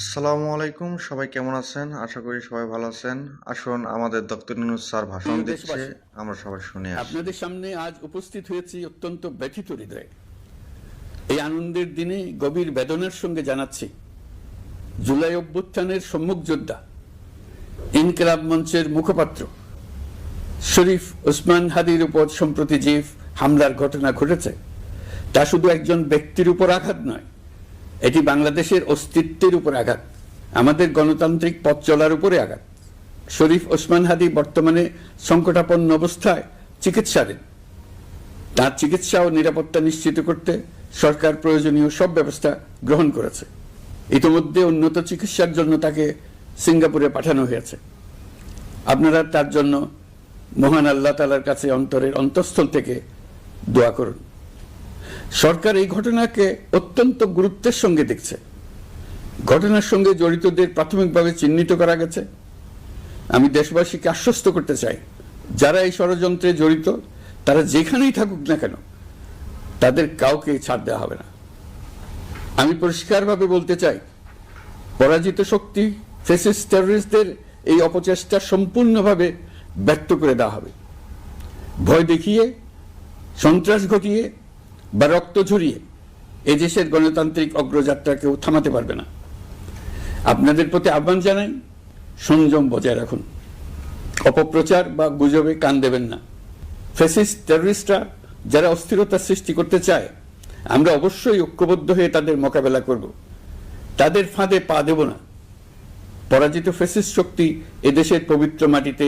আসসালামু আলাইকুম, সবাই কেমন আছেন? আশা করি সবাই ভালো আছেন। আসুন আমাদের ডক্টর ইউনূস স্যার ভাষণ দিচ্ছে, দেশবাসী, আমরা সবাই শুনে আসি। আপনাদের সামনে আজ উপস্থিত হয়েছি অত্যন্ত ব্যথিত হৃদয়ে। এই আনন্দের দিনে গভীর বেদনার সঙ্গে জানাচ্ছি, জুলাই অভ্যুত্থানের সম্মুখ যোদ্ধা, ইনকিলাব মঞ্চের মুখপাত্র শরীফ ওসমান হাদির উপর সম্প্রতি যে হামলার ঘটনা ঘটেছে, তা শুধু একজন ব্যক্তির উপর আঘাত নয়, এটি বাংলাদেশের অস্তিত্বের উপর আঘাত, আমাদের গণতান্ত্রিক পথ চলার উপরে আঘাত। শরীফ ওসমান হাদি বর্তমানে সংকটাপন্ন অবস্থায় চিকিৎসাধীন। তার চিকিৎসা ও নিরাপত্তা নিশ্চিত করতে সরকার প্রয়োজনীয় সব ব্যবস্থা গ্রহণ করেছে। ইতিমধ্যে উন্নত চিকিৎসার জন্য তাকে সিঙ্গাপুরে পাঠানো হয়েছে। আপনারা তার জন্য মহান আল্লাহ তাআলার কাছে অন্তরের অন্তঃস্থল থেকে দোয়া করুন। সরকার এই ঘটনাকে অত্যন্ত গুরুত্বের সঙ্গে দেখছে। ঘটনার সঙ্গে জড়িতদের প্রাথমিকভাবে চিহ্নিত করা গেছে। আমি দেশবাসীকে আশ্বস্ত করতে চাই, যারা এই ষড়যন্ত্রে জড়িত তারা যেখানেই থাকুক না কেন, তাদের কাউকে ছাড় দেওয়া হবে না। আমি পরিষ্কারভাবে বলতে চাই, পরাজিত শক্তি ফ্যাসিস্ট টেররিস্টদের এই অপচেষ্টা সম্পূর্ণভাবে ব্যর্থ করে দেওয়া হবে। ভয় দেখিয়ে, সন্ত্রাস ঘটিয়ে বা রক্ত ঝরিয়ে এ দেশের গণতান্ত্রিক অগ্রযাত্রা কেউ থামাতে পারবে না। আপনাদের প্রতি আহ্বান জানাই, সংযম বজায় রাখুন, অপপ্রচার বা গুজবে কান দেবেন না। ফ্যাসিস্ট টেররিস্টরা যারা অস্থিরতা সৃষ্টি করতে চায়, আমরা অবশ্যই ঐক্যবদ্ধ হয়ে তাদের মোকাবেলা করব, তাদের ফাঁদে পা দেব না। পরাজিত ফ্যাসিস্ট শক্তি এদেশের পবিত্র মাটিতে